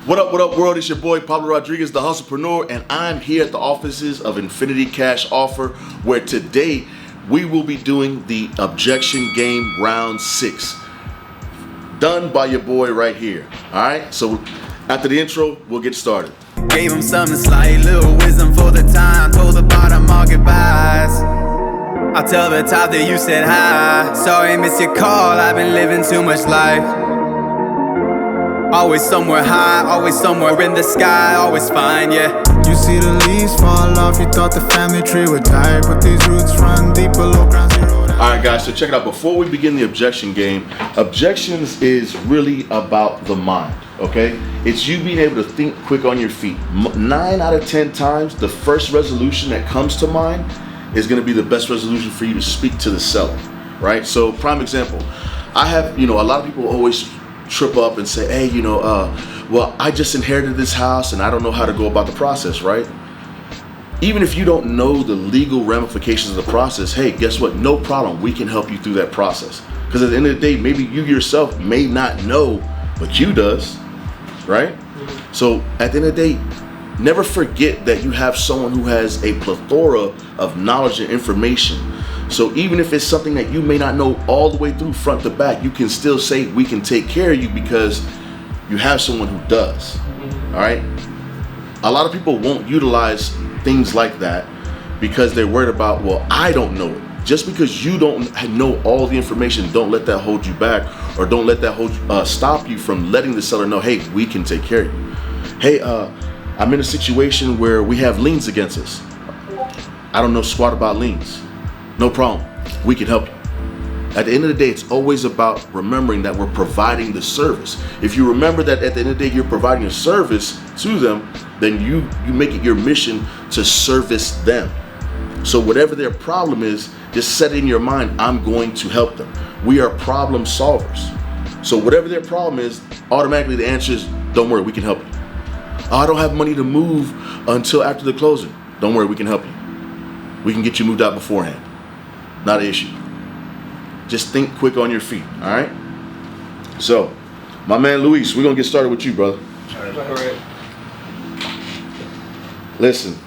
What up, world? It's your boy, Pablo Rodriguez, the Hustlepreneur, and I'm here at the offices of Infinity Cash Offer, where today we will be doing the objection game round 6. Done by your boy right here. All right, so after the intro, we'll get started. Gave him something slight, little wisdom for the time. Told the bottom all goodbyes. I'll tell the top that you said hi. Sorry, miss your call, I've been living too much life. Always somewhere high, always somewhere in the sky, always fine, yeah. You see the leaves fall off, you thought the family tree would die, but these roots run deep below ground zero. All right, guys, so check it out. Before we begin the objection game, objections is really about the mind, okay? It's you being able to think quick on your feet. 9 out of 10 times, the first resolution that comes to mind is gonna be the best resolution for you to speak to the seller, right? So, prime example, I have, a lot of people always trip up and say, hey, well, I just inherited this house and I don't know how to go about the process, right? Even if you don't know the legal ramifications of the process, hey, guess what? No problem. We can help you through that process. Because at the end of the day, maybe you yourself may not know, but you does, right? So at the end of the day, never forget that you have someone who has a plethora of knowledge and information. So even if it's something that you may not know all the way through front to back, you can still say we can take care of you because you have someone who does. All right. A lot of people won't utilize things like that because they're worried about, well, I don't know it. Just because you don't know all the information, don't let that hold you back, or don't let that stop you from letting the seller know, hey, we can take care of you. Hey, I'm in a situation where we have liens against us. I don't know squat about liens. No problem. We can help you. At the end of the day, it's always about remembering that we're providing the service. If you remember that at the end of the day, you're providing a service to them, then you make it your mission to service them. So whatever their problem is, just set it in your mind, I'm going to help them. We are problem solvers. So whatever their problem is, automatically the answer is, don't worry, we can help you. Oh, I don't have money to move until after the closing. Don't worry, we can help you. We can get you moved out beforehand. Not an issue. Just think quick on your feet, all right? So, my man Luis, we're gonna get started with you, brother. All right. Listen,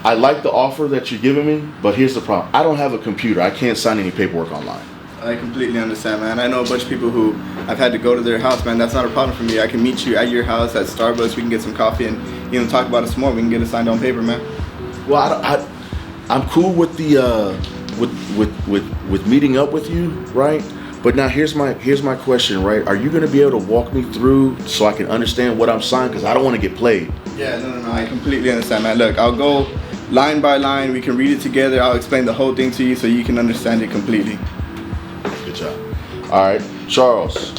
I like the offer that you're giving me, but here's the problem. I don't have a computer. I can't sign any paperwork online. I completely understand, man. I know a bunch of people who I've had to go to their house, man. That's not a problem for me. I can meet you at your house at Starbucks. We can get some coffee and talk about it some more. We can get it signed on paper, man. Well, I'm cool with the with meeting up with you, right? But now here's my question, right? Are you going to be able to walk me through so I can understand what I'm signing? Because I don't want to get played. Yeah, no. I completely understand, man. Look, I'll go line by line. We can read it together. I'll explain the whole thing to you so you can understand it completely. Good job. All right, Charles.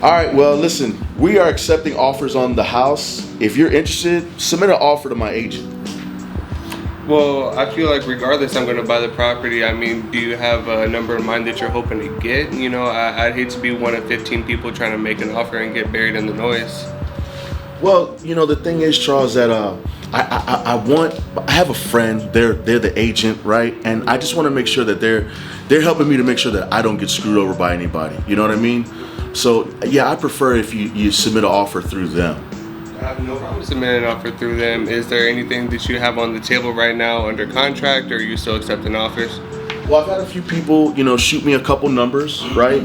All right, well, listen, we are accepting offers on the house. If you're interested, submit an offer to my agent. Well, I feel like regardless, I'm going to buy the property. I mean, do you have a number in mind that you're hoping to get? I'd hate to be one of 15 people trying to make an offer and get buried in the noise. Well, the thing is, Charles, that I have a friend. They're the agent, right? And I just want to make sure that they're helping me to make sure that I don't get screwed over by anybody. You know what I mean? So yeah, I prefer if you submit an offer through them. I have no problem submitting an offer through them. Is there anything that you have on the table right now under contract, or are you still accepting offers? Well, I've had a few people, shoot me a couple numbers, right?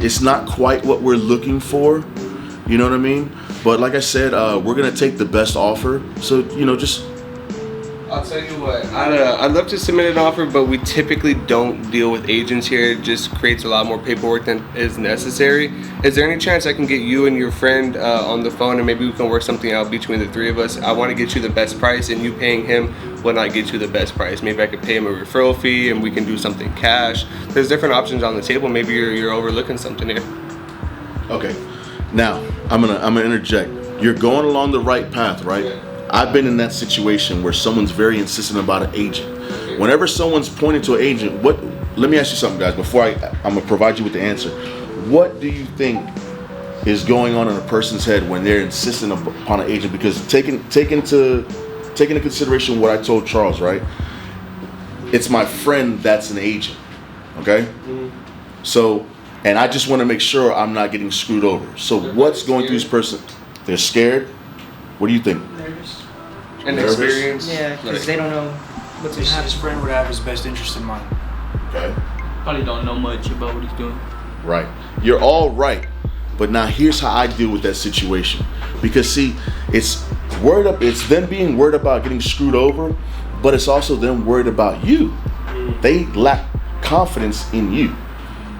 It's not quite what we're looking for, you know what I mean? But like I said, we're gonna take the best offer. So, just... I'll tell you what, I'd love to submit an offer, but we typically don't deal with agents here. It just creates a lot more paperwork than is necessary. Is there any chance I can get you and your friend on the phone and maybe we can work something out between the three of us? I want to get you the best price, and you paying him will not get you the best price. Maybe I could pay him a referral fee and we can do something cash. There's different options on the table. Maybe you're overlooking something here. Okay, now I'm gonna interject. You're going along the right path, right? Yeah. I've been in that situation where someone's very insistent about an agent. Whenever someone's pointing to an agent, let me ask you something, guys, before I'm gonna provide you with the answer. What do you think is going on in a person's head when they're insisting upon an agent? Because take into consideration what I told Charles, right? It's my friend that's an agent, okay? Mm-hmm. So, and I just want to make sure I'm not getting screwed over. So what's going through this person? They're scared. What do you think? Nervous. And Nervous? experience. Yeah, because they don't know what's going to His happen. friend would have his best interest in mind. Okay. Probably don't know much about what he's doing. Right. You're all right. But now here's how I deal with that situation. Because see, it's them being worried about getting screwed over, but it's also them worried about you. They lack confidence in you.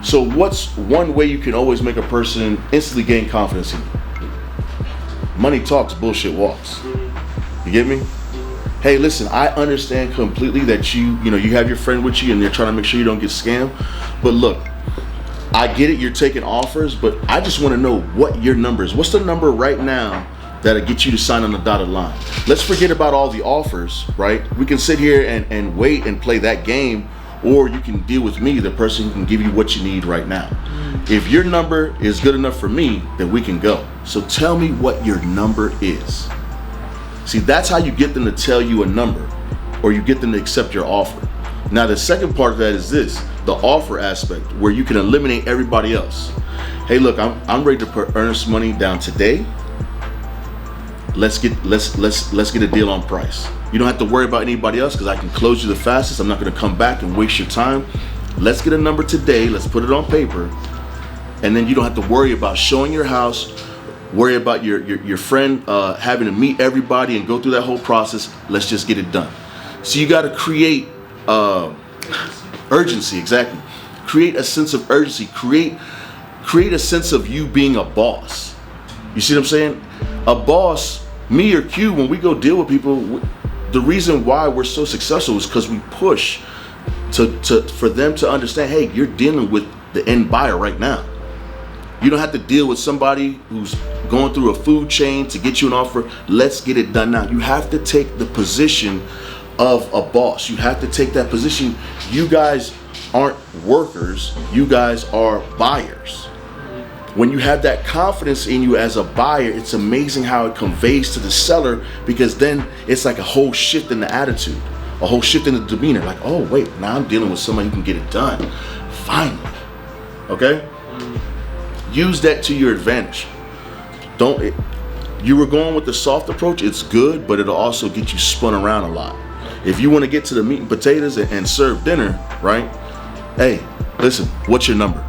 So what's one way you can always make a person instantly gain confidence in you? Money talks, bullshit walks. You get me? Hey, listen, I understand completely that you have your friend with you and they're trying to make sure you don't get scammed. But look, I get it, you're taking offers, but I just want to know what your number is. What's the number right now that'll get you to sign on the dotted line? Let's forget about all the offers, right? We can sit here and wait and play that game, or you can deal with me, the person who can give you what you need right now. If your number is good enough for me, then we can go. So tell me what your number is. See, that's how you get them to tell you a number, or you get them to accept your offer. Now, the second part of that is this, the offer aspect, where you can eliminate everybody else. Hey, look, I'm ready to put earnest money down today. Let's get a deal on price. You don't have to worry about anybody else because I can close you the fastest. I'm not going to come back and waste your time. Let's get a number today. Let's put it on paper, and then you don't have to worry about showing your house. Worry about your friend having to meet everybody and go through that whole process. Let's just get it done. So you got to create urgency. Exactly. Create a sense of urgency. Create a sense of you being a boss. You see what I'm saying? A boss, me or Q, when we go deal with people, the reason why we're so successful is because we push for them to understand, hey, you're dealing with the end buyer right now. You don't have to deal with somebody who's going through a food chain to get you an offer. Let's get it done now. You have to take the position of a boss. You have to take that position. You guys aren't workers. You guys are buyers. When you have that confidence in you as a buyer, it's amazing how it conveys to the seller, because then it's like a whole shift in the attitude, a whole shift in the demeanor. Like, oh, wait, now I'm dealing with somebody who can get it done. Finally. Okay? Use that to your advantage. You were going with the soft approach, it's good, but it'll also get you spun around a lot. If you want to get to the meat and potatoes and serve dinner, right? Hey, listen, what's your number?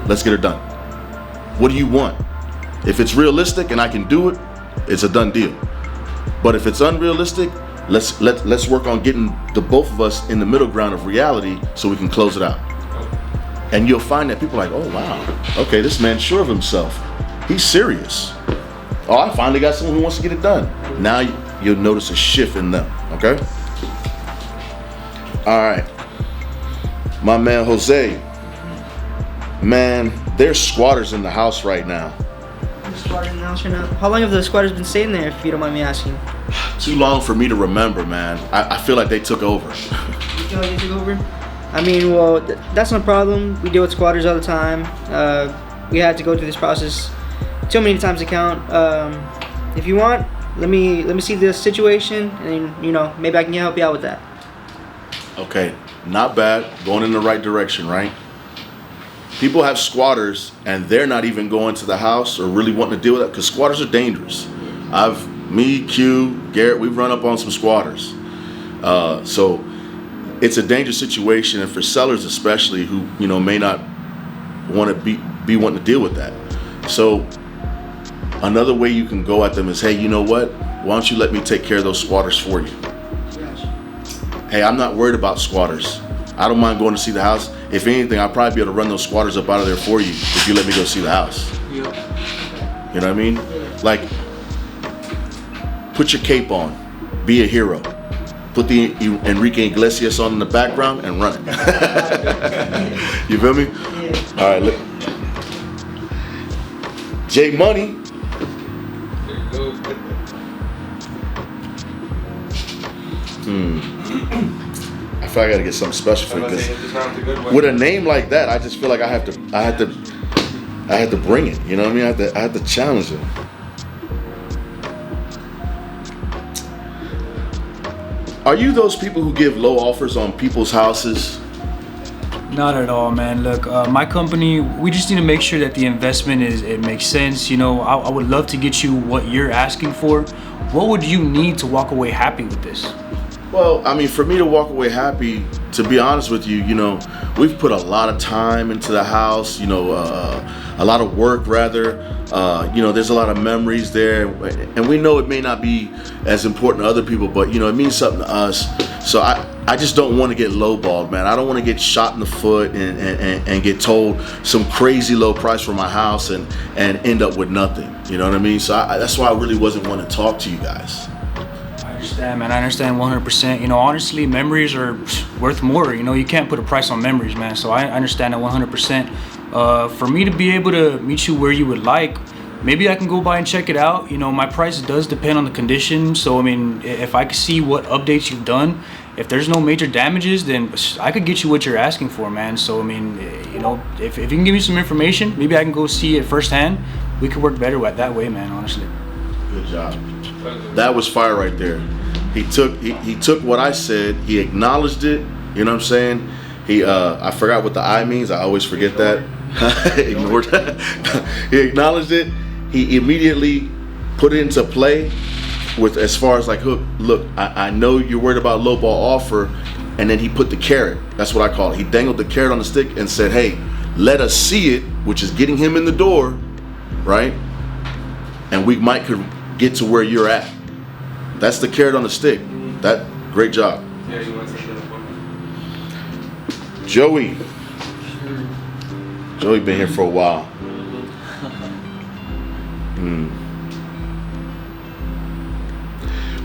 Let's get it done. What do you want? If it's realistic and I can do it, it's a done deal. But if it's unrealistic, let's work on getting the both of us in the middle ground of reality so we can close it out. And you'll find that people are like, oh wow, okay, this man's sure of himself. He's serious. Oh, I finally got someone who wants to get it done. Now you'll notice a shift in them, okay? All right, my man Jose. Man, there's squatters in the house right now. Squatters in the house right now. How long have the squatters been staying there, if you don't mind me asking? Too long for me to remember, man. I feel like they took over. You feel like they took over? I mean, well, that's no problem. We deal with squatters all the time. We had to go through this process too many times to count. If you want, let me see the situation, and maybe I can help you out with that. Okay, not bad. Going in the right direction, right? People have squatters and they're not even going to the house or really wanting to deal with that, because squatters are dangerous. Me, Q, Garrett, we've run up on some squatters. So it's a dangerous situation, and for sellers especially who may not want to be wanting to deal with that. So another way you can go at them is, hey, you know what? Why don't you let me take care of those squatters for you? Hey, I'm not worried about squatters. I don't mind going to see the house. If anything, I'll probably be able to run those squatters up out of there for you if you let me go see the house. You know what I mean? Like, put your cape on. Be a hero. Put the Enrique Iglesias on in the background and run it. You feel me? All right. Look. J Money. I feel like I gotta get something special for it, because with a name like that, I just feel like I had to bring it. You know what I mean? I had to challenge it. Are you those people who give low offers on people's houses? Not at all, man. Look, my company, we just need to make sure that the investment it makes sense. You know, I would love to get you what you're asking for. What would you need to walk away happy with this? Well, I mean, for me to walk away happy, to be honest with you, you know, we've put a lot of time into the house, you know, a lot of work rather. You know, there's a lot of memories there, and we know it may not be as important to other people, but you know, it means something to us. So I just don't want to get lowballed, man. I don't want to get shot in the foot and get told some crazy low price for my house and end up with nothing. You know what I mean? So that's why I really wasn't want to talk to you guys. I understand, man. I understand 100%. You know, honestly, memories are worth more. You know, you can't put a price on memories, man. So I understand that 100%. For me to be able to meet you where you would like, maybe I can go by and check it out. You know, my price does depend on the condition. So, I mean, if I could see what updates you've done, if there's no major damages, then I could get you what you're asking for, man. So, I mean, you know, if you can give me some information, maybe I can go see it firsthand. We could work better that way, man, honestly. Good job. That was fire right there. He took what I said, he acknowledged it, you know what I'm saying? I forgot what the I means, I always forget that. Ignored that. He acknowledged it, he immediately put it into play with as far as like, look, I know you're worried about lowball offer, and then he put the carrot, that's what I call it. He dangled the carrot on the stick and said, hey, let us see it, which is getting him in the door, right? And we might could get to where you're at. That's the carrot on the stick. That great job. Yeah, you want to say that one? Joey. Joey been here for a while.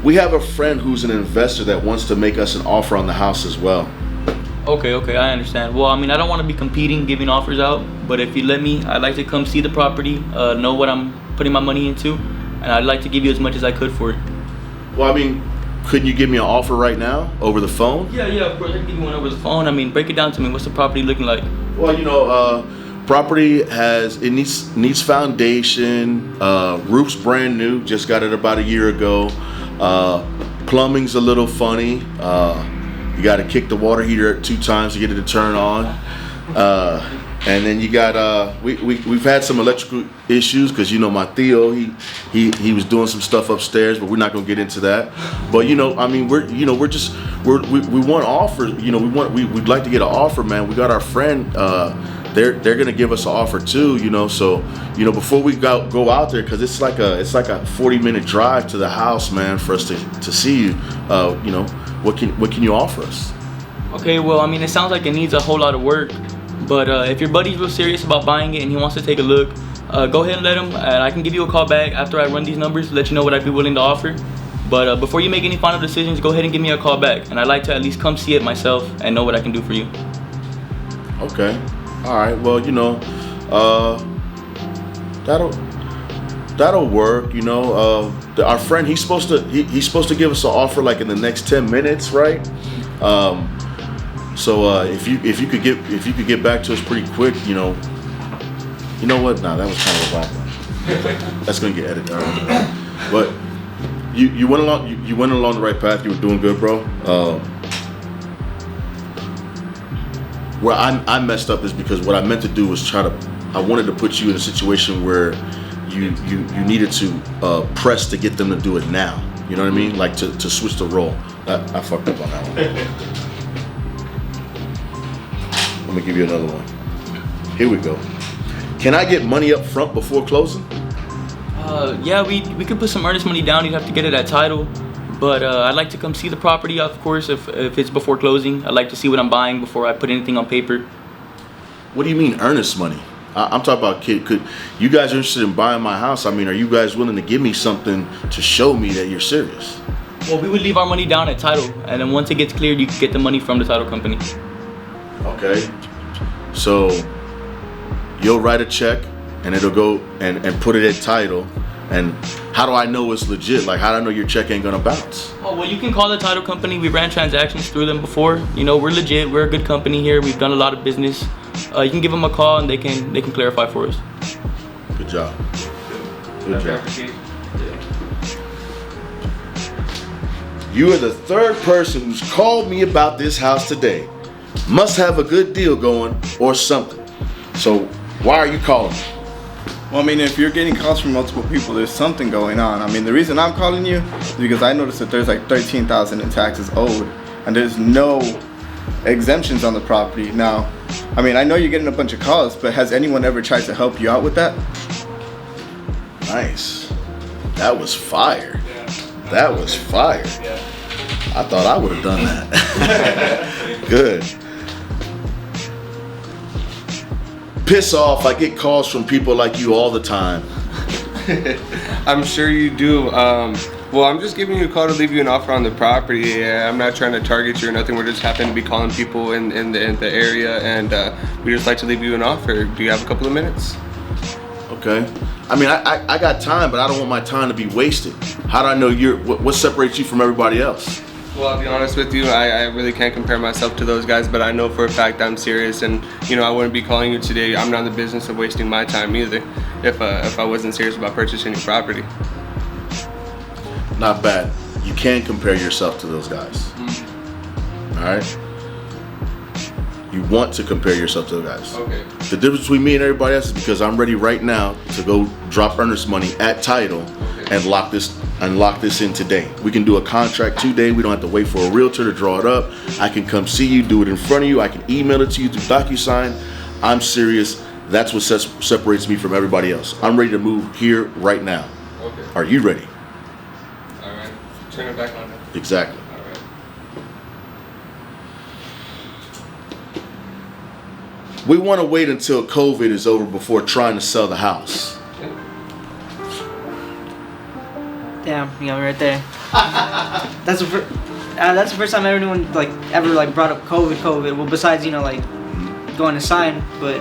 We have a friend who's an investor that wants to make us an offer on the house as well. Okay, I understand. Well, I mean, I don't want to be competing, giving offers out, but if you let me, I'd like to come see the property, know what I'm putting my money into, and I'd like to give you as much as I could for it. Well, I mean, couldn't you give me an offer right now over the phone? Yeah, of course, I can give you one over the phone. I mean, break it down to me. What's the property looking like? Well, you know, property needs foundation, roof's brand new, just got it about a year ago. Plumbing's a little funny. You got to kick the water heater 2 times to get it to turn on. And then you got we've had some electrical issues because you know my Theo he was doing some stuff upstairs, but we're not gonna get into that. But you know, I mean, we want offers. You know, we'd like to get an offer, man. We got our friend. They're gonna give us an offer too. You know, so you know before we go out there, because it's like a 40-minute drive to the house, man, for us to see you. You know, what can you offer us? Okay, well, I mean, it sounds like it needs a whole lot of work. But if your buddy's real serious about buying it and he wants to take a look, go ahead and let him. And I can give you a call back after I run these numbers to let you know what I'd be willing to offer. But before you make any final decisions, go ahead and give me a call back. And I'd like to at least come see it myself and know what I can do for you. Okay. All right. Well, you know, that'll work. You know, our friend he's supposed to give us an offer like in the next 10 minutes, right? So if you could get back to us pretty quick, you know what? Nah, that was kind of a black one. That's gonna get edited out. But you went along the right path. You were doing good, bro. Where I messed up is because what I meant to do was I wanted to put you in a situation where you needed to press to get them to do it now. You know what I mean? Like to switch the role. I fucked up on that one. Let me give you another one. Here we go. Can I get money up front before closing? Yeah, we could put some earnest money down. You'd have to get it at title. But I'd like to come see the property, of course, if it's before closing. I'd like to see what I'm buying before I put anything on paper. What do you mean earnest money? I'm talking about, could you guys are interested in buying my house? I mean, are you guys willing to give me something to show me that you're serious? Well, we would leave our money down at title. And then once it gets cleared, you can get the money from the title company. Okay, so you'll write a check and it'll go and put it at title. And how do I know it's legit? Like, how do I know your check ain't gonna bounce? Oh, well, you can call the title company. We ran transactions through them before. You know, we're legit. We're a good company here. We've done a lot of business. You can give them a call and they can clarify for us. Good job. Good job. You are the third person who's called me about this house today. must have a good deal going or something. So why are you calling me? Well, I mean, if you're getting calls from multiple people, there's something going on. I mean, the reason I'm calling you is because I noticed that there's like $13,000 in taxes owed, and there's no exemptions on the property. Now, I mean, I know you're getting a bunch of calls, but has anyone ever tried to help you out with that? Nice. That was fire. That was fire. I thought I would have done that. Good. Piss off. I get calls from people like you all the time. I'm sure you do. Well, I'm just giving you a call to leave you an offer on the property. Yeah, I'm not trying to target you or nothing. We're just happen to be calling people in the area, and we just like to leave you an offer. Do you have a couple of minutes? Okay. I mean, I got time, but I don't want my time to be wasted. How do I know what separates you from everybody else? Well, I'll be honest with you, I really can't compare myself to those guys, but I know for a fact I'm serious, and I wouldn't be calling you today. I'm not in the business of wasting my time either if I wasn't serious about purchasing your property. Not bad. You can compare yourself to those guys. All right? You want to compare yourself to those guys. Okay. The difference between me and everybody else is because I'm ready right now to go drop earnest money at title and lock this in today. We can do a contract today. We don't have to wait for a realtor to draw it up. I can come see you, do it in front of you. I can email it to you through DocuSign. I'm serious. That's what separates me from everybody else. I'm ready to move here right now. Okay. Are you ready? All right. Turn it back on. Exactly. All right. We want to wait until COVID is over before trying to sell the house. Damn, you got me right there. That's the first time anyone ever brought up COVID. Well, besides going to sign, but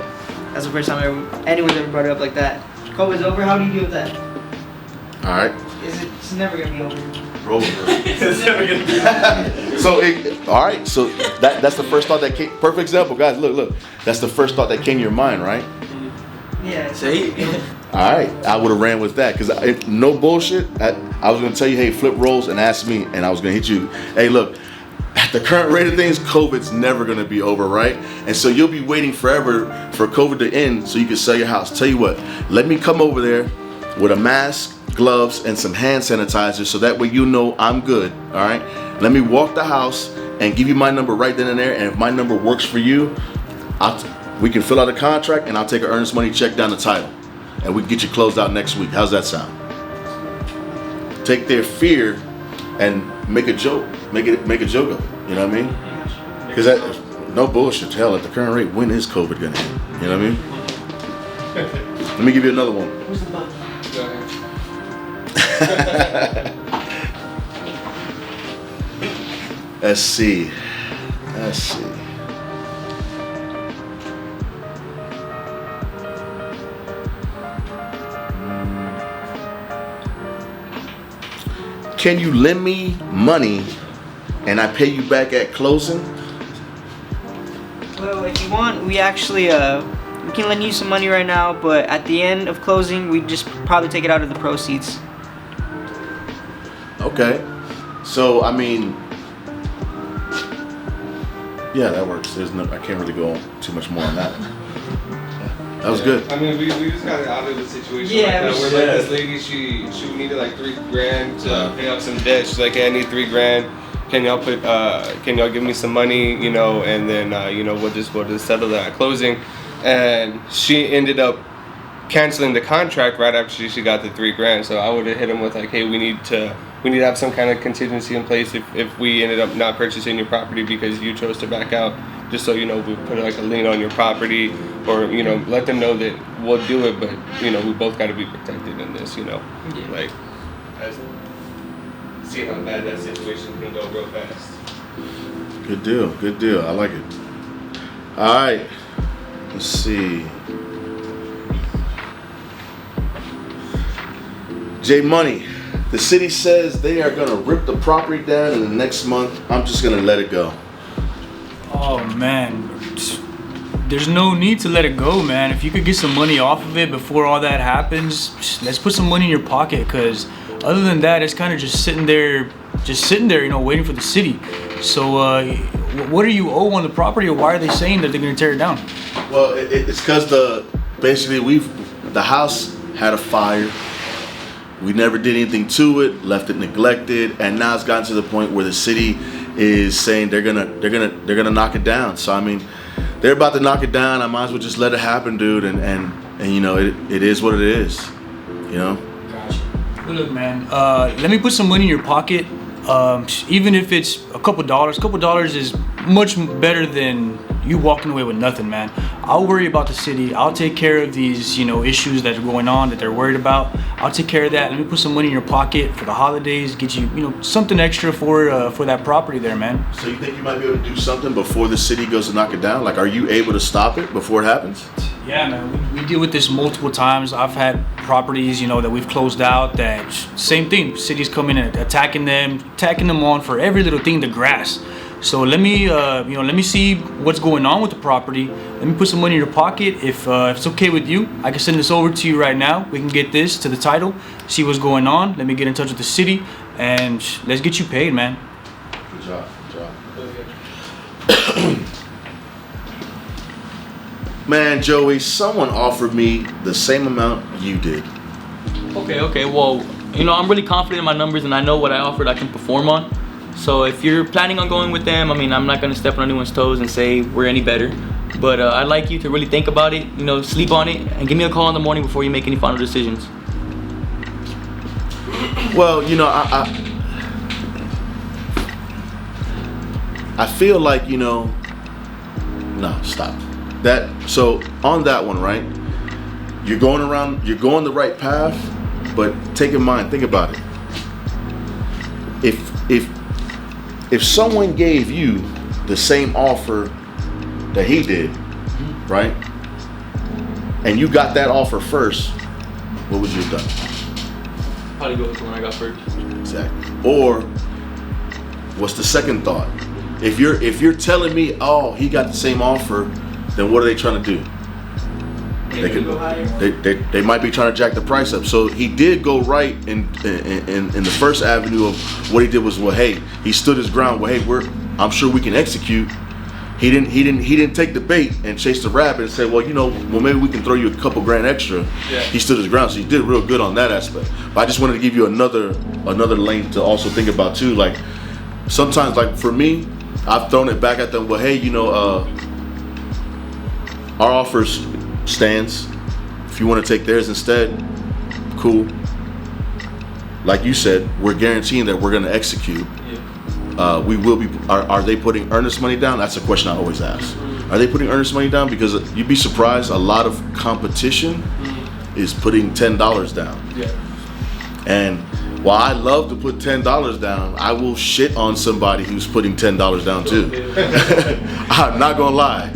that's the first time anyone's ever brought it up like that. COVID's over. How do you deal with that? All right. It's never gonna be over. It's never gonna be. All right. So that's the first thought that came. Perfect example, guys. Look. That's the first thought that came to your mind, right? Yeah. See? All right, I would have ran with that because no bullshit. I was gonna tell you, hey, flip rolls and ask me, and I was gonna hit you. Hey, look, at the current rate of things, COVID's never gonna be over, right? And so you'll be waiting forever for COVID to end so you can sell your house. Tell you what, let me come over there with a mask, gloves, and some hand sanitizer so that way you know I'm good. All right. Let me walk the house and give you my number right then and there. And if my number works for you, we can fill out a contract and I'll take an earnest money check down the title. And we can get you closed out next week. How's that sound? Take their fear and make a joke. Make a joke of it. You know what I mean? Because no bullshit. Hell, at the current rate, when is COVID gonna end? You know what I mean? Let me give you another one. Where's the button? Go ahead. Let's see. Can you lend me money and I pay you back at closing? Well, if you want, we actually we can lend you some money right now, but at the end of closing, we just probably take it out of the proceeds. Okay. So I mean, yeah, that works. I can't really go too much more on that. That was good. I mean, we just got out of the situation Yeah, like that. Where this lady, she needed like $3,000 to pay off some debt. She's like, hey, I need $3,000. Can y'all give me some money? And then we'll just settle that at closing. And she ended up canceling the contract right after she got the $3,000. So I would have hit him with like, hey, we need to have some kind of contingency in place if we ended up not purchasing your property because you chose to back out. Just so we put like a lien on your property, or let them know that we'll do it, but we both got to be protected in this. Like see how bad that situation can go real fast. Good deal. I like it. All right. Let's see. J Money. The city says they are gonna rip the property down in the next month. I'm just gonna let it go. Oh man, there's no need to let it go, man. If you could get some money off of it before all that happens, let's put some money in your pocket, because other than that, it's kind of just sitting there just sitting there, waiting for the city. So what do you owe on the property, or why are they saying that they're going to tear it down? Well, it's because the house had a fire. We never did anything to it, left it neglected, and now it's gotten to the point where the city is saying they're gonna knock it down. So I mean, they're about to knock it down. I might as well just let it happen, dude. And it is what it is. Gotcha. Well, look, man. Let me put some money in your pocket. Even if it's a couple dollars is much better than you walking away with nothing, man. I'll worry about the city. I'll take care of these, issues that are going on that they're worried about. I'll take care of that. Let me put some money in your pocket for the holidays. Get you, something extra for that property there, man. So you think you might be able to do something before the city goes to knock it down? Like, are you able to stop it before it happens? Yeah, man. We deal with this multiple times. I've had properties, that we've closed out. That same thing. Cities coming and attacking them on for every little thing. The grass. So let me see what's going on with the property. Let me put some money in your pocket. If it's okay with you, I can send this over to you right now. We can get this to the title, see what's going on. Let me get in touch with the city, and let's get you paid, man. Good job. Man, Joey, someone offered me the same amount you did. Okay. Well, I'm really confident in my numbers, and I know what I offered I can perform on. So if you're planning on going with them, I'm not gonna step on anyone's toes and say we're any better. But I'd like you to really think about it, sleep on it, and give me a call in the morning before you make any final decisions. Well, I feel like, no, stop. So on that one, right? You're going the right path, but think about it. If someone gave you the same offer that he did, right? And you got that offer first, what would you have done? Probably go with the one I got first. Exactly. Or what's the second thought? If you're telling me, oh, he got the same offer, then what are they trying to do? They might be trying to jack the price up. So he did go right in the first avenue of what he did was, well, hey, he stood his ground. Well, hey, I'm sure we can execute. He didn't take the bait and chase the rabbit and say, well, maybe we can throw you a couple grand extra. Yeah. He stood his ground, so he did real good on that aspect. But I just wanted to give you another lane to also think about too. Like sometimes, like for me, I've thrown it back at them. Well, hey, our offers stands. If you want to take theirs instead, cool. Like you said, we're guaranteeing that we're going to execute. Yeah. We will be. Are they putting earnest money down? That's a question I always ask. Are they putting earnest money down? Because you'd be surprised. A lot of competition is putting $10 down. Yeah. And while I love to put $10 down, I will shit on somebody who's putting $10 down too. I'm not gonna lie.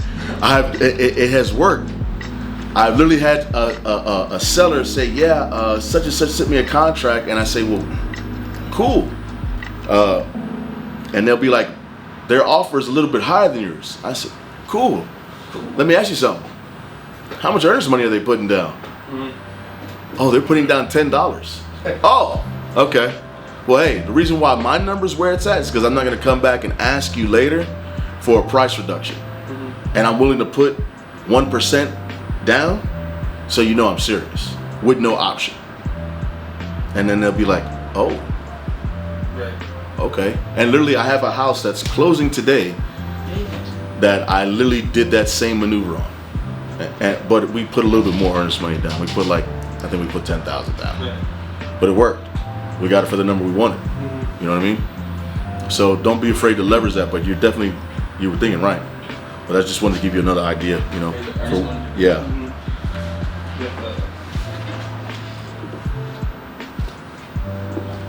It has worked. I've literally had a seller say, yeah, such and such sent me a contract, and I say, well, cool. And they'll be like, their offer is a little bit higher than yours. I said, cool. Let me ask you something. How much earnest money are they putting down? Oh, they're putting down $10. Oh, okay. Well, hey, the reason why my number's where it's at is because I'm not going to come back and ask you later for a price reduction. And I'm willing to put 1% down so you know I'm serious with no option. And then they'll be like, oh, okay. And literally I have a house that's closing today that I literally did that same maneuver on. But we put a little bit more earnest money down. We put I think we put 10,000 down. Yeah. But it worked. We got it for the number we wanted. You know what I mean? So don't be afraid to leverage that, but you were thinking right. But I just wanted to give you another idea, yeah.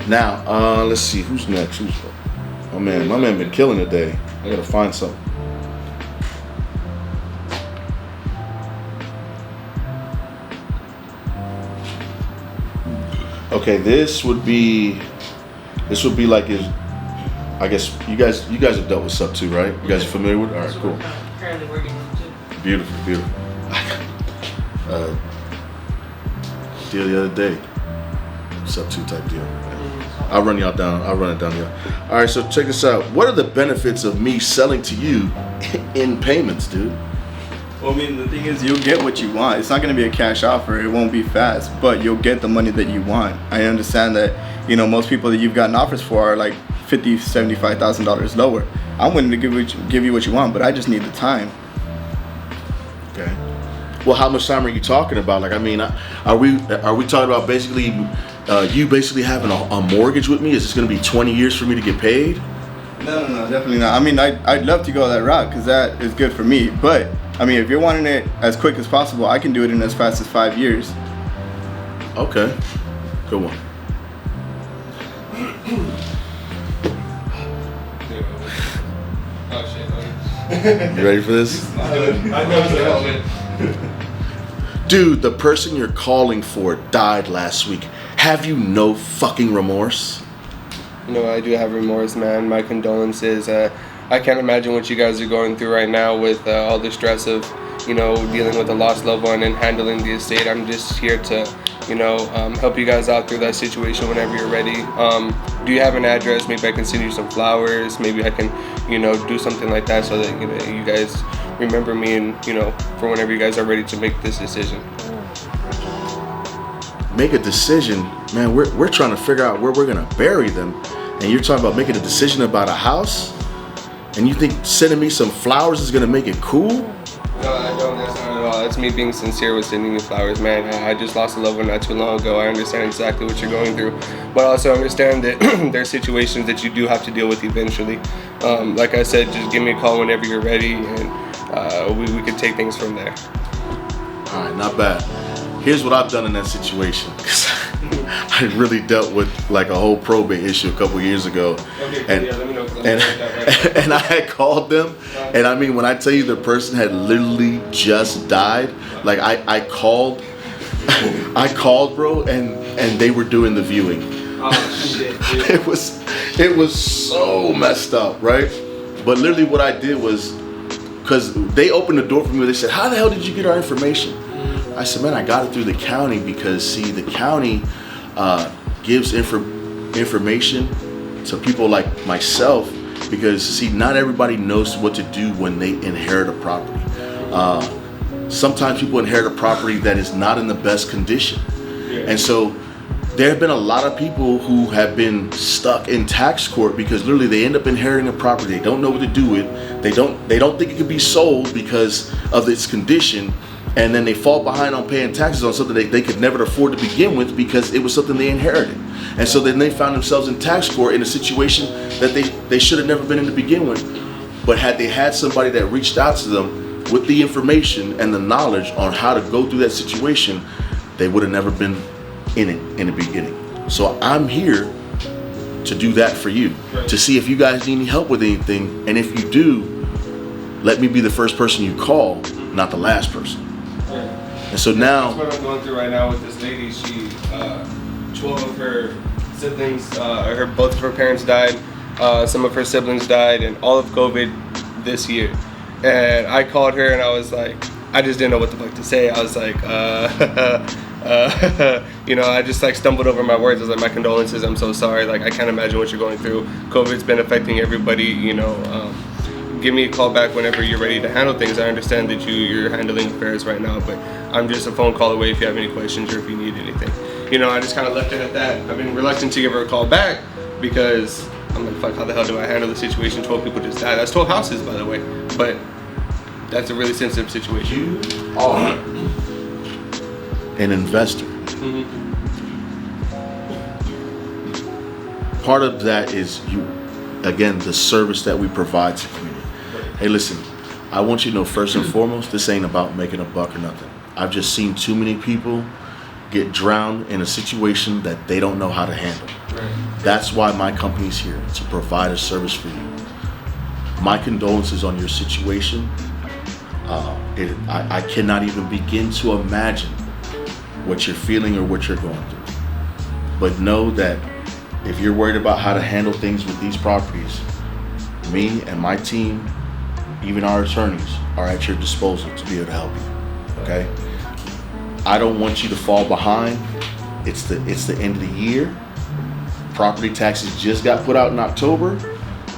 Now, let's see, who's next? My man been killing today. I gotta find something. Okay, this would be like his. I guess you guys have dealt with sub 2, right? You guys are familiar with it? All right, cool. Currently working on too. Beautiful. Deal the other day. Sub 2 type deal. I'll run y'all down. I'll run it down here. All right, so check this out. What are the benefits of me selling to you in payments, dude? Well, I mean, the thing is, you'll get what you want. It's not going to be a cash offer. It won't be fast, but you'll get the money that you want. I understand that, you know, most people that you've gotten offers for are like $50,000, $75,000 lower. I'm willing to give you what you want, but I just need the time. Okay. Well, how much time are you talking about? Like, I mean, are we talking about basically you basically having a mortgage with me? Is this going to be 20 years for me to get paid? No, definitely not. I mean, I'd love to go that route because that is good for me. But I mean, if you're wanting it as quick as possible, I can do it in as fast as 5 years. Okay, good one. You ready for this? Dude, the person you're calling for died last week. Have you no fucking remorse? No, I do have remorse, man. My condolences. I can't imagine what you guys are going through right now with all the stress of, you know, dealing with a lost loved one and handling the estate. I'm just here to, you know, help you guys out through that situation whenever you're ready. Do you have an address? Maybe I can send you some flowers. Maybe I can, you know, do something like that so that, you know, you guys remember me and, you know, for whenever you guys are ready to make this decision. Make a decision? Man, we're trying to figure out where we're gonna bury them, and you're talking about making a decision about a house? And you think sending me some flowers is gonna make it cool? No, I don't. That's not at all. That's me being sincere with sending you flowers, man. I just lost a loved one not too long ago. I understand exactly what you're going through, but I also understand that there are situations that you do have to deal with eventually. Like I said, just give me a call whenever you're ready, and we could take things from there. All right, not bad. Here's what I've done in that situation, because I really dealt with like a whole probate issue a couple years ago. Okay, and, yeah, let me know. And I had called them, and I mean, when I tell you the person had literally just died, like I called, bro, and they were doing the viewing. Oh shit, dude. It was so messed up, right? But literally what I did was, because they opened the door for me, they said, "How the hell did you get our information?" I said, "Man, I got it through the county, because see, the county gives information to people like myself, because see, not everybody knows what to do when they inherit a property. Sometimes people inherit a property that is not in the best condition, and so there have been a lot of people who have been stuck in tax court because literally they end up inheriting a property. They don't know what to do with. They don't think it could be sold because of its condition." And then they fall behind on paying taxes on something they could never afford to begin with because it was something they inherited. And so then they found themselves in tax court in a situation that they should have never been in to begin with. But had they had somebody that reached out to them with the information and the knowledge on how to go through that situation, they would have never been in it in the beginning. So I'm here to do that for you, to see if you guys need any help with anything. And if you do, let me be the first person you call, not the last person. And so now, that's what I'm going through right now with this lady. She, 12 of her siblings, both of her parents died. Some of her siblings died, and all of COVID this year. And I called her, and I was like, I just didn't know what the fuck to say. I was like, you know, I just like stumbled over my words. I was like, my condolences. I'm so sorry. Like, I can't imagine what you're going through. COVID's been affecting everybody. You know. Give me a call back whenever you're ready to handle things. I understand that you're handling affairs right now, but I'm just a phone call away if you have any questions or if you need anything. You know, I just kind of left it at that. I've been reluctant to give her a call back because I'm like, fuck, how the hell do I handle the situation? 12 people just died. That's 12 houses, by the way, but that's a really sensitive situation. You are an investor. Mm-hmm. Part of that is you, again, the service that we provide to the community. Hey, listen, I want you to know first and foremost, this ain't about making a buck or nothing. I've just seen too many people get drowned in a situation that they don't know how to handle. Right. That's why my company's here, to provide a service for you. My condolences on your situation. I cannot even begin to imagine what you're feeling or what you're going through. But know that if you're worried about how to handle things with these properties, me and my team, even our attorneys, are at your disposal to be able to help you, okay? I don't want you to fall behind. It's the end of the year. property taxes just got put out in October.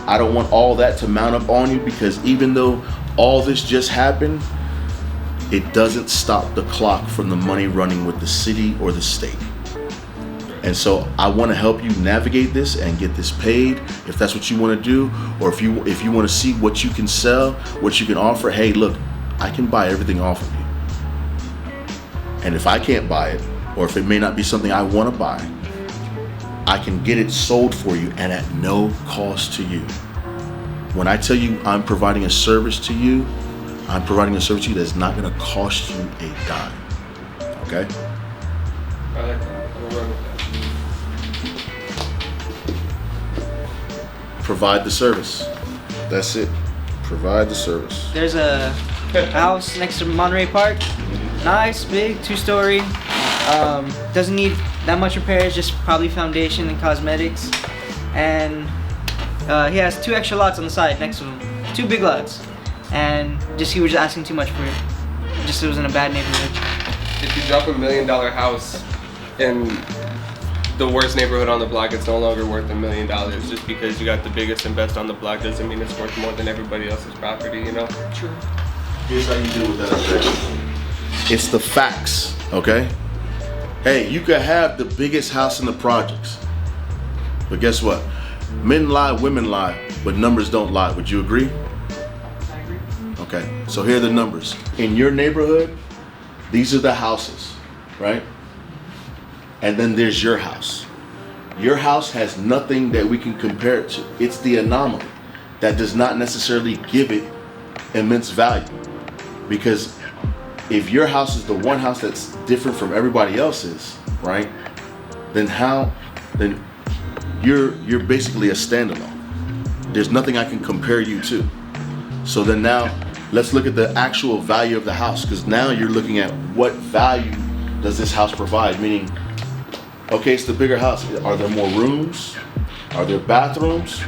I don't want all that to mount up on you, because even though all this just happened, it doesn't stop the clock from the money running with the city or the state. And so I want to help you navigate this and get this paid, if that's what you want to do, or if you want to see what you can sell, what you can offer. Hey, look, I can buy everything off of you. And if I can't buy it, or if it may not be something I want to buy, I can get it sold for you and at no cost to you. When I tell you I'm providing a service to you, I'm providing a service to you that's not going to cost you a dime. Okay? I like that. I'm gonna run with that. Provide the service. That's it. Provide the service. There's a house next to Monterey Park. Nice, big, 2-story. Doesn't need that much repairs, just probably foundation and cosmetics. And he has 2 extra lots on the side next to him. 2 big lots. And he was just asking too much for it. It was in a bad neighborhood. If you drop $1 million house in the worst neighborhood on the block, it's no longer worth $1 million. Just because you got the biggest and best on the block doesn't mean it's worth more than everybody else's property, you know? True. Here's how you deal with that objection. It's the facts, okay? Hey, you could have the biggest house in the projects, but guess what? Men lie, women lie, but numbers don't lie. Would you agree? I agree. Okay, so here are the numbers. In your neighborhood, these are the houses, right? And then there's your house. Your house has nothing that we can compare it to. It's the anomaly that does not necessarily give it immense value. Because if your house is the one house that's different from everybody else's, right? Then you're basically a standalone. There's nothing I can compare you to. So then now let's look at the actual value of the house, because now you're looking at what value does this house provide, meaning, okay, it's the bigger house. Are there more rooms? Are there bathrooms?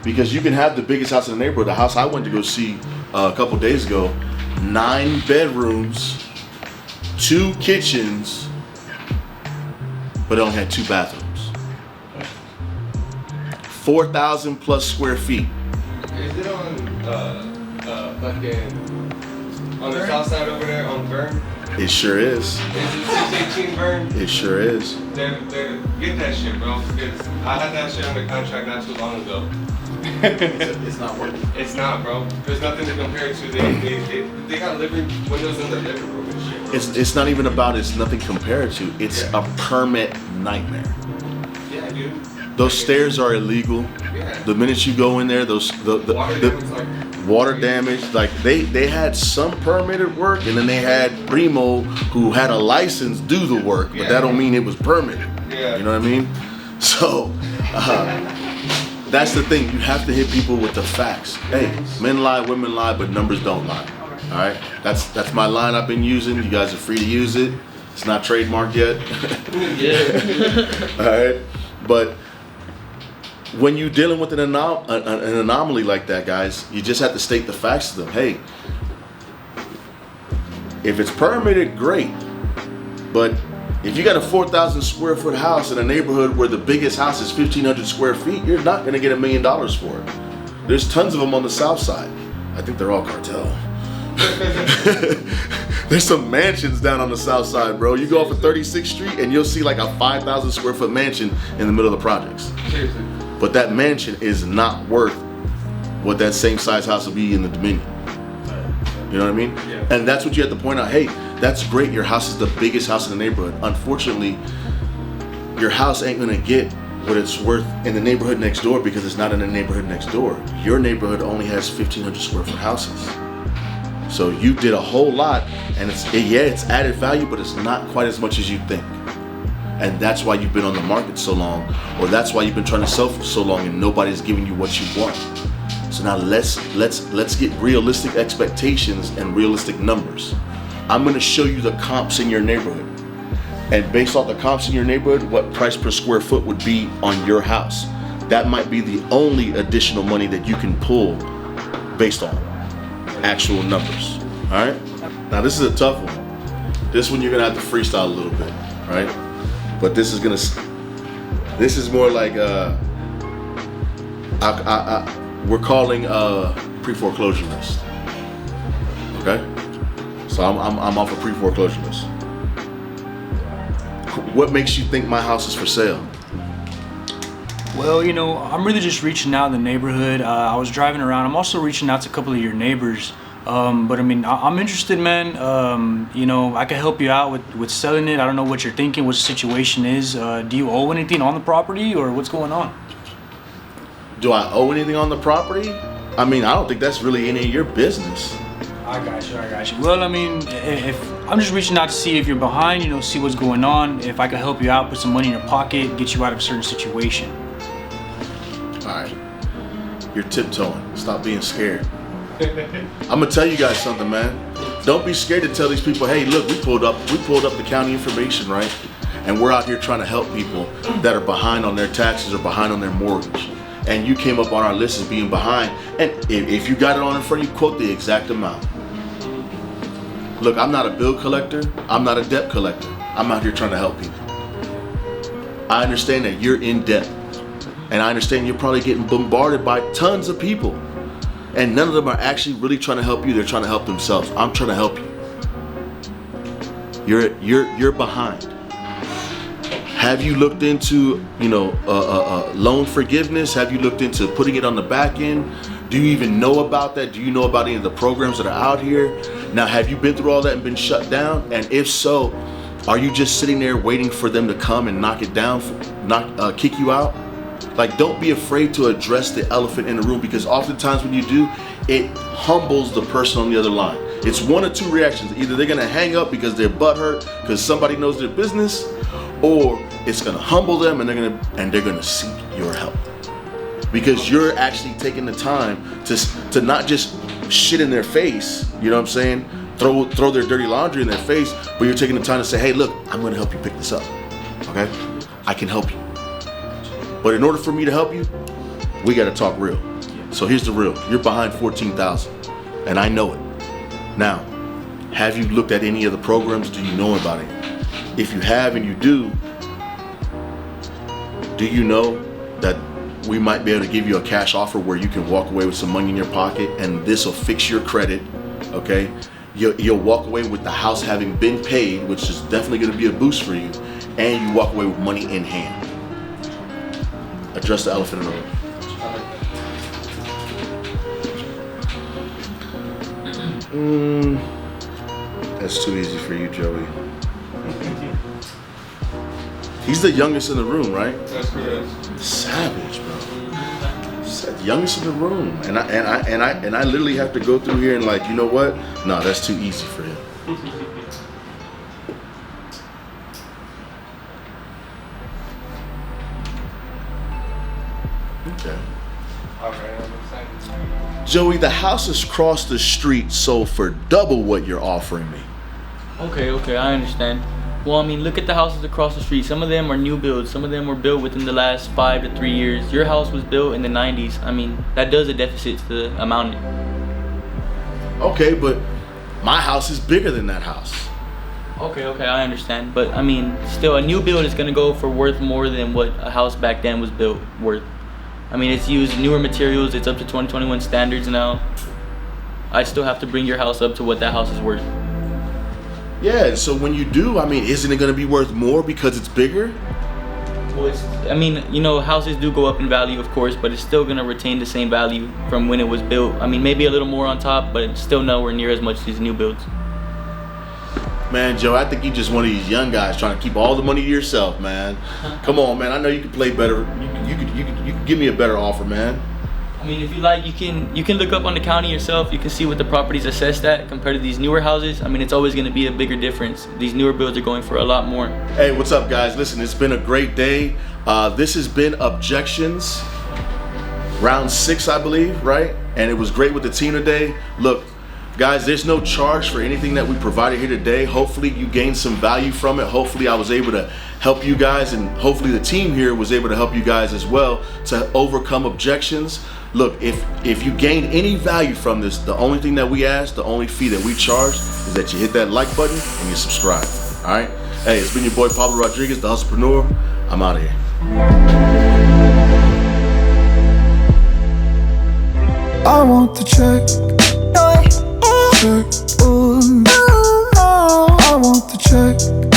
Because you can have the biggest house in the neighborhood. The house I went to go see a couple days ago, 9 bedrooms, 2 kitchens, but it only had 2 bathrooms. 4,000 plus square feet. Is it on fucking on the south side over there on Burn? It sure is. Is it 618 Burn? It sure is. Get that shit, bro. Because I had that shit under contract not too long ago. It's not working. It's not, bro. There's nothing to compare it to. They got living windows in the living room and shit. It's not even about it's nothing compared to. It's a permit nightmare. Yeah, dude. Those stairs are illegal. Yeah. The minute you go in there, the water damage, like they had some permitted work, and then they had Primo who had a license do the work, but that don't mean it was permitted. Yeah. You know what I mean? So that's the thing. You have to hit people with the facts. Hey, men lie, women lie, but numbers don't lie. All right, that's my line I've been using. You guys are free to use it. It's not trademarked yet. All right, but when you're dealing with an anomaly like that, guys, you just have to state the facts to them. Hey, if it's permitted, great. But if you got a 4,000 square foot house in a neighborhood where the biggest house is 1,500 square feet, you're not going to get $1 million for it. There's tons of them on the south side. I think they're all cartel. There's some mansions down on the south side, bro. You go off of 36th Street and you'll see like a 5,000 square foot mansion in the middle of the projects. Seriously. But that mansion is not worth what that same size house will be in the Dominion. You know what I mean? Yeah. And that's what you have to point out. Hey, that's great. Your house is the biggest house in the neighborhood. Unfortunately, your house ain't gonna get what it's worth in the neighborhood next door because it's not in the neighborhood next door. Your neighborhood only has 1,500 square foot houses. So you did a whole lot, and it's added value, but it's not quite as much as you think. And that's why you've been on the market so long, or that's why you've been trying to sell for so long and nobody's giving you what you want. So now let's get realistic expectations and realistic numbers. I'm gonna show you the comps in your neighborhood. And based off the comps in your neighborhood, what price per square foot would be on your house. That might be the only additional money that you can pull based on actual numbers. All right? Now this is a tough one. This one you're gonna have to freestyle a little bit, right? But this is gonna This is more like we're calling pre-foreclosure list. Okay, so I'm off a pre-foreclosure list. What makes you think my house is for sale? Well, you know, I'm really just reaching out in the neighborhood. I was driving around. I'm also reaching out to a couple of your neighbors. But I mean, I'm interested, man. You know, I can help you out with selling it. I don't know what you're thinking, what the situation is. Do you owe anything on the property, or what's going on? Do I owe anything on the property? I mean, I don't think that's really any of your business. I got you. Well, I mean, if I'm just reaching out to see if you're behind, you know, see what's going on. If I can help you out, put some money in your pocket, get you out of a certain situation. All right, you're tiptoeing. Stop being scared. I'm gonna tell you guys something, man. Don't be scared to tell these people, hey, look, we pulled up the county information, right? And we're out here trying to help people that are behind on their taxes or behind on their mortgage. And you came up on our list as being behind. And if you got it on in front of you, quote the exact amount. Look, I'm not a bill collector. I'm not a debt collector. I'm out here trying to help people. I understand that you're in debt. And I understand you're probably getting bombarded by tons of people. And none of them are actually really trying to help you. They're trying to help themselves. I'm trying to help you. You're behind. Have you looked into, you know, loan forgiveness? Have you looked into putting it on the back end? Do you even know about that? Do you know about any of the programs that are out here? Now, have you been through all that and been shut down? And if so, are you just sitting there waiting for them to come and knock it down, kick you out? Like, don't be afraid to address the elephant in the room, because oftentimes when you do, it humbles the person on the other line. It's one of two reactions. Either they're gonna hang up because they're butthurt because somebody knows their business, or it's gonna humble them and they're gonna seek your help. Because you're actually taking the time to not just shit in their face, you know what I'm saying? Throw their dirty laundry in their face, but you're taking the time to say, hey, look, I'm gonna help you pick this up, okay? I can help you. But in order for me to help you, we gotta talk real. So here's the real. You're behind $14,000, and I know it. Now, have you looked at any of the programs? Do you know about it? If you have and you do you know that we might be able to give you a cash offer where you can walk away with some money in your pocket, and this will fix your credit, okay? You'll walk away with the house having been paid, which is definitely gonna be a boost for you, and you walk away with money in hand. Address the elephant in the room. That's too easy for you, Joey. He's the youngest in the room, right? That's correct. Savage, bro. Said youngest in the room, and I literally have to go through here and, like, you know what? No, that's too easy for him. Okay. Alright, I'm excited. Joey, the house is across the street sold for double what you're offering me. Okay, I understand. Well, I mean, look at the houses across the street. Some of them are new builds. Some of them were built within the last 5 to 3 years. Your house was built in the 90s. I mean, that does a deficit to the amount. Okay, but my house is bigger than that house. Okay, I understand. But, I mean, still, a new build is going to go for worth more than what a house back then was built worth. I mean, it's used newer materials. It's up to 2021 standards now. I still have to bring your house up to what that house is worth. Yeah, so when you do, I mean, isn't it going to be worth more because it's bigger? Well, I mean, you know, houses do go up in value, of course, but it's still going to retain the same value from when it was built. I mean, maybe a little more on top, but it's still nowhere near as much as these new builds. Man, Joe, I think you just one of these young guys trying to keep all the money to yourself, man. Come on, man. I know you can play better. You could give me a better offer, man. I mean, if you like, you can look up on the county yourself. You can see what the property's assessed at compared to these newer houses. I mean, it's always going to be a bigger difference. These newer builds are going for a lot more. Hey, what's up, guys? Listen, it's been a great day. This has been Objections, round 6, I believe, right? And it was great with the team today. Look, guys, there's no charge for anything that we provided here today. Hopefully you gained some value from it. Hopefully I was able to help you guys, and hopefully the team here was able to help you guys as well to overcome objections. Look, if you gained any value from this, the only thing that we ask, the only fee that we charge is that you hit that like button and you subscribe. All right? Hey, it's been your boy Pablo Rodriguez, the Hustlepreneur. I'm out of here. I want the check. Check. I want the check.